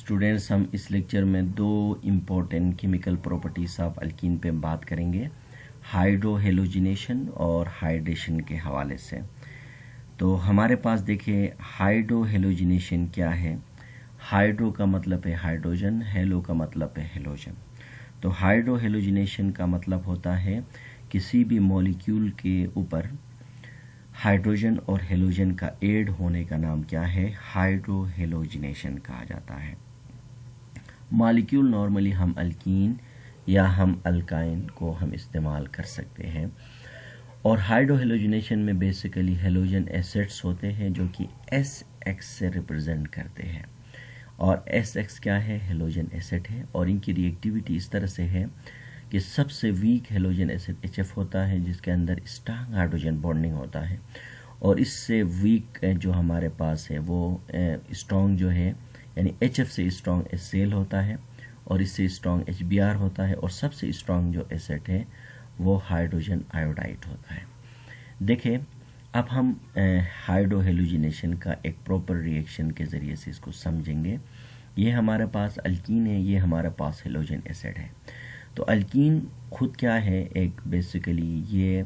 Students, हम इस lecture में दो important chemical properties of alkyne पे बात करेंगे, हाइड्रो हेलोजिनेशन और हाइड्रेशन के हवाले से। तो हमारे पास देखिए हाइड्रो हेलोजिनेशन क्या है। हाइड्रो का मतलब है हाइड्रोजन, हेलो का मतलब है हेलोजन। तो हाइड्रो हेलोजिनेशन का मतलब होता है किसी भी मॉलिक्यूल के ऊपर हाइड्रोजन और हेलोजन का ऐड होने का नाम क्या है, हाइड्रो हेलोजिनेशन कहा जाता है। मॉलिक्यूल नॉर्मली हम अल्कीन या हम अल्काइन को हम इस्तेमाल कर सकते हैं। और हाइड्रो हेलोजिनेशन में बेसिकली हेलोजन एसिड्स होते हैं जो कि SX से रिप्रेजेंट करते हैं। और SX क्या है, हेलोजन एसिड है। और इनकी रिएक्टिविटी इस तरह से है कि सबसे वीक हेलोजन एसिड HF होता है जिसके अंदर स्ट्रांग हाइड्रोजन बॉन्डिंग होता है, और इससे वीक जो हमारे पास है वो स्ट्रॉन्ग जो है यानी HF से स्ट्रॉन्ग HCl होता है, और इससे स्ट्रॉन्ग HBr होता है, और सबसे स्ट्रॉन्ग जो एसिड है वो हाइड्रोजन आयोडाइड होता है। देखिए अब हम हाइड्रो हेलोजिनेशन का एक प्रॉपर रिएक्शन के ज़रिए से इसको समझेंगे। ये हमारे पास अल्कीन है, ये हमारे पास हेलोजन एसिड है। तो अल्कीन खुद क्या है, एक बेसिकली ये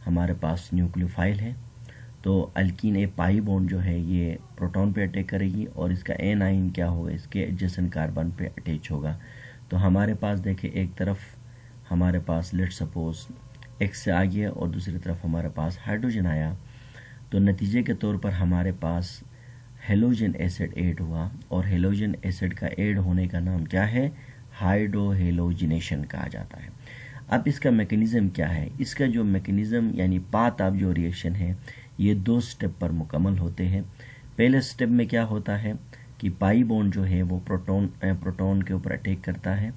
हमारे पास न्यूक्लियोफाइल है। तो अल्कीन ए पाई बॉन्ड जो है ये प्रोटॉन पे अटैक करेगी, और इसका एनाइन क्या होगा, इसके एडजेसेंट कार्बन पे अटैच होगा। तो हमारे पास देखिए एक तरफ हमारे पास लेट सपोज X से आ गया और दूसरी तरफ हमारे पास हाइड्रोजन आया, तो नतीजे के तौर पर हमारे पास हेलोजन एसिड ऐड हुआ, और हेलोजन एसिड का ऐड होने का नाम क्या है, हाइड्रो हेलोजिनेशन कहा जाता है। अब इसका मैकेनिज्म क्या है, इसका जो मैकेनिज्म यानी पाथ ऑफ जो रिएक्शन है ये दो स्टेप पर मुकम्मल होते हैं। पहले स्टेप में क्या होता है कि पाई बॉन्ड जो है वो प्रोटॉन के ऊपर अटैक करता है,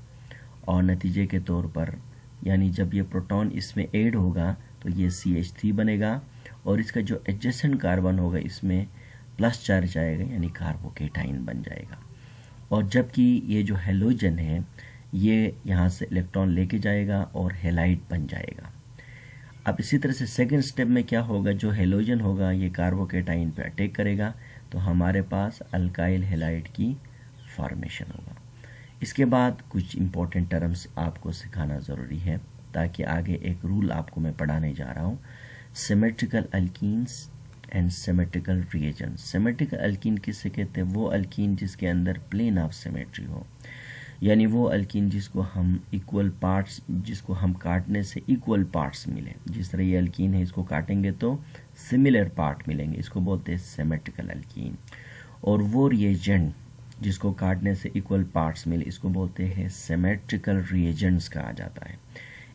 और नतीजे के तौर पर यानी जब ये प्रोटॉन इसमें ऐड होगा तो ये CH3 बनेगा, और इसका जो एडजेसेंट कार्बन होगा इसमें प्लस चार्ज आएगा यानी कार्बोकेटाइन बन जाएगा। और जबकि ये जो हेलोजन है ये यहाँ से इलेक्ट्रॉन लेके जाएगा और हेलाइड बन जाएगा। अब इसी तरह से सेकंड स्टेप में क्या होगा, जो हेलोजन होगा ये कार्बोकेटाइन पे अटैक करेगा, तो हमारे पास अल्काइल हेलाइड की फॉर्मेशन होगा। इसके बाद कुछ इंपॉर्टेंट टर्म्स आपको सिखाना ज़रूरी है ताकि आगे एक रूल आपको मैं पढ़ाने जा रहा हूँ, symmetrical alkenes and symmetrical reagents. Symmetrical alkyne किससे कहते हैं, वो अल्कीन जिसके अंदर प्लेन ऑफ सिमेट्री हो, यानी वो अल्कीन जिसको हम इक्वल पार्ट्स, जिसको हम काटने से इक्वल पार्ट्स मिले। जिस तरह ये अल्कीन है इसको काटेंगे तो सिमिलर पार्ट मिलेंगे, इसको बोलते हैं सिमेट्रिकल अल्कीन। और वो रिएजेंट जिसको काटने से इक्वल पार्ट्स मिले इसको बोलते हैं सिमेट्रिकल रिएजेंट्स कहा जाता है।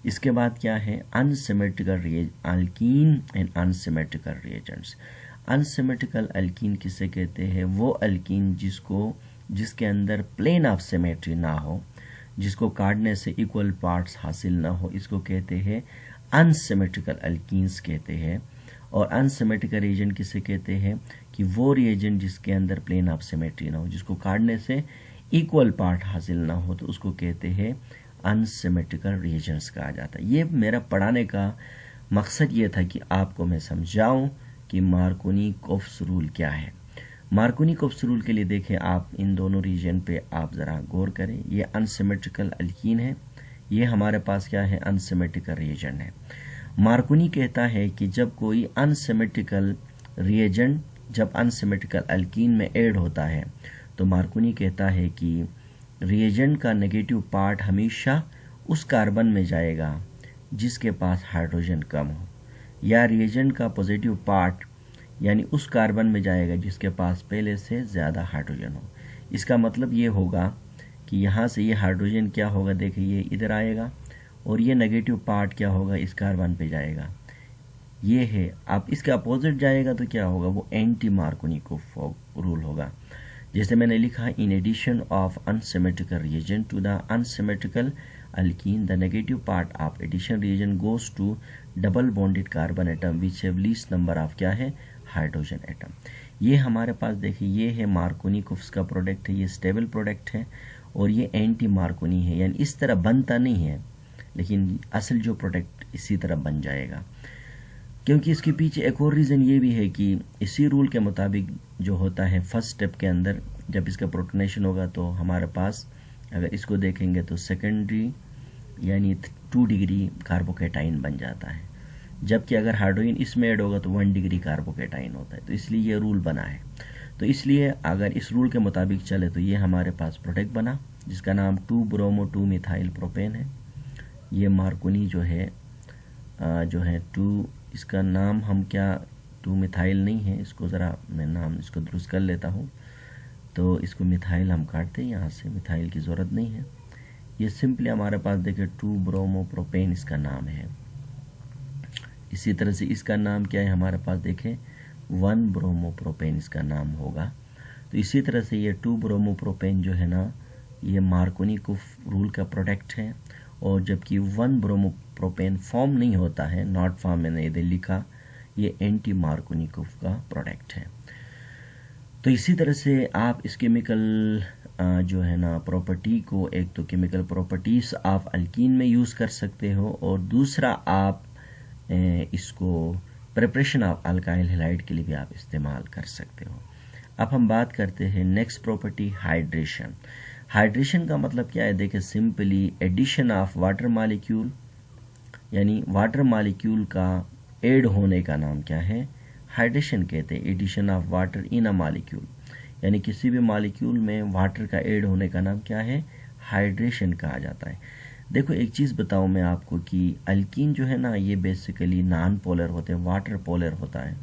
इसके बाद क्या है, unsymmetrical alkyne and unsymmetrical reagents. Unsymmetrical alkyne किसे कहते हैं, वो अल्कीन जिसके अंदर प्लेन ऑफ सिमेट्री ना हो, जिसको काटने से इक्वल पार्ट्स हासिल ना हो, इसको कहते हैं अनसिमेट्रिकल अल्कीन्स कहते हैं। और अनसिमेट्रिकल रिएजेंट किसे कहते हैं कि वो रिएजेंट जिसके अंदर प्लेन ऑफ सिमेट्री ना हो, जिसको काटने से इक्वल पार्ट हासिल ना हो, तो उसको कहते हैं अनसिमेट्रिकल रिएजेंट्स कहा जाता है। ये मेरा पढ़ाने का मकसद ये था कि आपको मैं समझाऊं कि मार्कोनी-कोप्स रूल क्या है। मार्कोनी-कोप्स रूल के लिए देखें आप इन दोनों रीजन पे आप ज़रा गौर करें। ये अनसिमेट्रिकल अल्कीन है, ये हमारे पास क्या है, अनसिमेट्रिकल रिएजेंट है। मार्कोनी कहता है कि जब कोई अनसिमेट्रिकल रिएजेंट जब अनसिमेट्रिकल अल्कीन में ऐड होता है तो मार्कोनी कहता है कि रिएजेंट का नेगेटिव पार्ट हमेशा उस कार्बन में जाएगा जिसके पास हाइड्रोजन कम हो, या रिएजेंट का पॉजिटिव पार्ट यानी उस कार्बन में जाएगा जिसके पास पहले से ज़्यादा हाइड्रोजन हो। इसका मतलब ये होगा कि यहाँ से ये हाइड्रोजन क्या होगा, देखिए ये इधर आएगा, और ये नेगेटिव पार्ट क्या होगा, इस कार्बन पे जाएगा, ये है। अब इसका अपोजिट जाएगा तो क्या होगा, वो एंटी मार्कोनी-कोप्स रूल होगा। जैसे मैंने लिखा, in addition of unsymmetrical reagent to the unsymmetrical alkene the negative part of addition reagent goes to double bonded carbon atom which have least number of क्या है, हाइड्रोजन एटम। ये हमारे पास देखिए ये है मार्कोनी-कोप्स का प्रोडक्ट है, ये स्टेबल प्रोडक्ट है, और ये एंटी मार्कोनी है, यानी इस तरह बनता नहीं है लेकिन असल जो प्रोडक्ट इसी तरह बन जाएगा। क्योंकि इसके पीछे एक और रीज़न ये भी है कि इसी रूल के मुताबिक जो होता है फर्स्ट स्टेप के अंदर जब इसका प्रोटोनेशन होगा तो हमारे पास अगर इसको देखेंगे तो सेकेंडरी यानी 2 डिग्री कार्बोकेटाइन बन जाता है, जबकि अगर हाइड्रोजन इसमें ऐड होगा तो 1 डिग्री कार्बोकेटाइन होता है। तो इसलिए ये रूल बना है। तो इसलिए अगर इस रूल के मुताबिक चले तो ये हमारे पास प्रोडक्ट बना जिसका नाम 2-ब्रोमो 2-मिथाइल प्रोपेन है। ये मार्कोनी जो है 2, इसका नाम हम क्या 2-मिथाइल नहीं है, इसको ज़रा मैं नाम इसको दुरुस्त कर लेता हूँ। तो इसको मिथाइल हम काटते हैं, यहाँ से मिथाइल की ज़रूरत नहीं है। ये सिंपली हमारे पास देखिए 2-ब्रोमो प्रोपेन इसका नाम है। इसी तरह से इसका नाम क्या है हमारे पास देखें 1-ब्रोमो प्रोपेन इसका नाम होगा। तो इसी तरह से ये 2-ब्रोमो प्रोपेन जो है ना ये मार्कोनी-कुफ रूल का प्रोडक्ट है, और जबकि 1-ब्रोमो प्रोपेन फॉर्म नहीं होता है, नॉट फॉर्म मैंने इधर लिखा, ये एंटी मार्कोनी-कुफ का प्रोडक्ट है। तो इसी तरह से आप इस केमिकल जो है ना प्रॉपर्टी को एक तो केमिकल प्रॉपर्टीज ऑफ अल्कीन में यूज़ कर सकते हो, और दूसरा आप इसको प्रिपरेशन ऑफ अल्काइल हैलाइड के लिए भी आप इस्तेमाल कर सकते हो। अब हम बात करते हैं नेक्स्ट प्रॉपर्टी हाइड्रेशन। हाइड्रेशन का मतलब क्या है, देखिए simply addition of water molecule, यानी वाटर मॉलिक्यूल का ऐड होने का नाम क्या है, हाइड्रेशन कहते हैं। Addition of water in a molecule, यानी किसी भी मॉलिक्यूल में वाटर का ऐड होने का नाम क्या है, हाइड्रेशन कहा जाता है। देखो एक चीज़ बताऊं मैं आपको कि अल्कीन जो है ना ये बेसिकली नॉन पोलर होते हैं, वाटर पोलर होता है।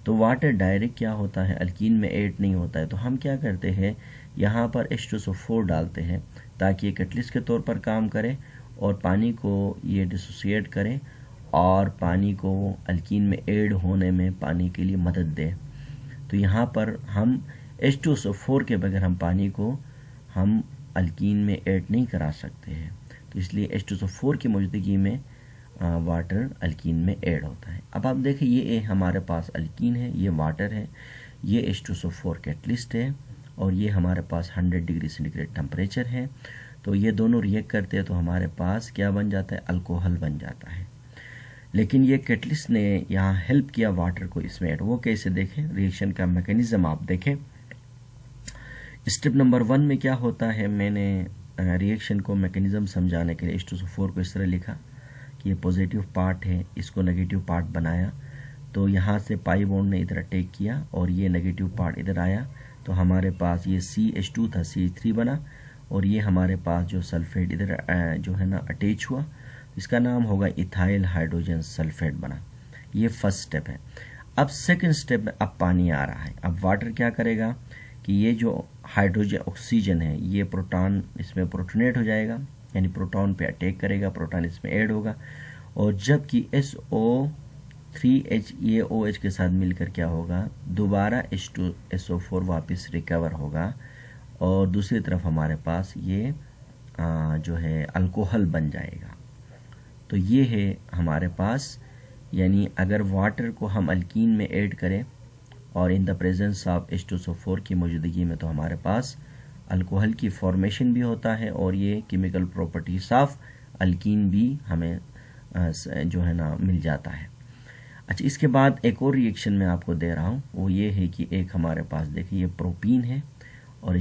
तो वाटर डायरेक्ट क्या होता है अल्कीन में ऐड नहीं होता है। तो हम क्या करते हैं यहाँ पर H2SO4 डालते हैं ताकि ये कैटलिस्ट के तौर पर काम करे और पानी को ये डिसोसिएट करे और पानी को अल्कीन में ऐड होने में पानी के लिए मदद दे। तो यहाँ पर हम H2SO4 के बगैर हम पानी को हम अल्कीन में ऐड नहीं करा सकते हैं। तो इसलिए H2SO4 की मौजूदगी में वाटर अल्कीन में ऐड होता है। अब आप देखें ये हमारे पास अल्कीन है, ये वाटर है, ये H2SO4 कैटलिस्ट है, और ये हमारे पास 100 डिग्री सेंटीग्रेड टेम्परेचर है। तो ये दोनों रिएक्ट करते हैं तो हमारे पास क्या बन जाता है, अल्कोहल बन जाता है। लेकिन ये कैटलिस्ट ने यहाँ हेल्प किया वाटर को इसमें ऐड, वो कैसे देखें, रिएक्शन का मैकेनिज्म आप देखें। स्टेप नंबर 1 में क्या होता है, मैंने रिएक्शन को मैकेनिज्म समझाने के लिए H2SO4 को इस तरह लिखा कि ये पॉजिटिव पार्ट है, इसको नेगेटिव पार्ट बनाया। तो यहाँ से पाई बॉन्ड ने इधर अटैक किया और ये नेगेटिव पार्ट इधर आया, तो हमारे पास ये CH2 था, CH3 बना, और ये हमारे पास जो सल्फेट इधर जो है ना अटैच हुआ, इसका नाम होगा इथाइल हाइड्रोजन सल्फेट बना। ये फर्स्ट स्टेप है। अब सेकंड स्टेप में अब पानी आ रहा है। अब वाटर क्या करेगा कि ये जो हाइड्रोजन ऑक्सीजन है ये प्रोटॉन इसमें प्रोटोनेट हो जाएगा, यानी प्रोटॉन पे अटैक करेगा, प्रोटॉन इसमें ऐड होगा, और जबकि SO3H ये OH के साथ मिलकर क्या होगा, दोबारा H2SO4 वापस रिकवर होगा, और दूसरी तरफ हमारे पास ये जो है अल्कोहल बन जाएगा। तो ये है हमारे पास, यानी अगर वाटर को हम अल्कीन में ऐड करें और in the presence of H2SO4 की मौजूदगी में, तो हमारे पास अल्कोहल की फॉर्मेशन भी होता है और ये केमिकल प्रॉपर्टीज ऑफ अल्कीन भी हमें जो है ना मिल जाता है। अच्छा, इसके बाद एक और रिएक्शन मैं आपको दे रहा हूँ, वो ये है कि एक हमारे पास देखिए ये प्रोपीन है और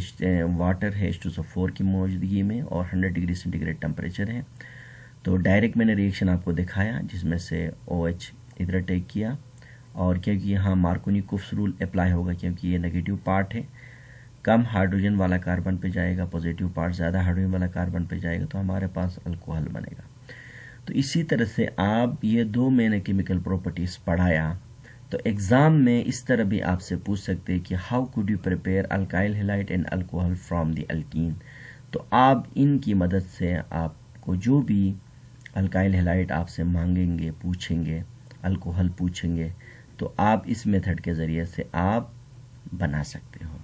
वाटर है H2SO4 की मौजूदगी में और 100 डिग्री सेंटीग्रेड टेम्परेचर है। तो डायरेक्ट मैंने रिएक्शन आपको दिखाया जिसमें से OH इधर अटैक किया, और क्योंकि यहाँ मार्कोनी-कुफ रूल अप्लाई होगा क्योंकि ये नेगेटिव पार्ट है, कम हाइड्रोजन वाला कार्बन पे जाएगा, पॉजिटिव पार्ट ज़्यादा हाइड्रोजन वाला कार्बन पे जाएगा, तो हमारे पास अल्कोहल बनेगा। तो इसी तरह से आप ये दो मैंने केमिकल प्रॉपर्टीज़ पढ़ाया, तो एग्ज़ाम में इस तरह भी आपसे पूछ सकते हैं कि how could you prepare alkyl halide and alcohol from the alkyne. तो आप इनकी मदद से आपको जो भी अल्काइल हैलाइड आपसे मांगेंगे, पूछेंगे, अल्कोहल पूछेंगे, तो आप इस मेथड के ज़रिए से आप बना सकते हो।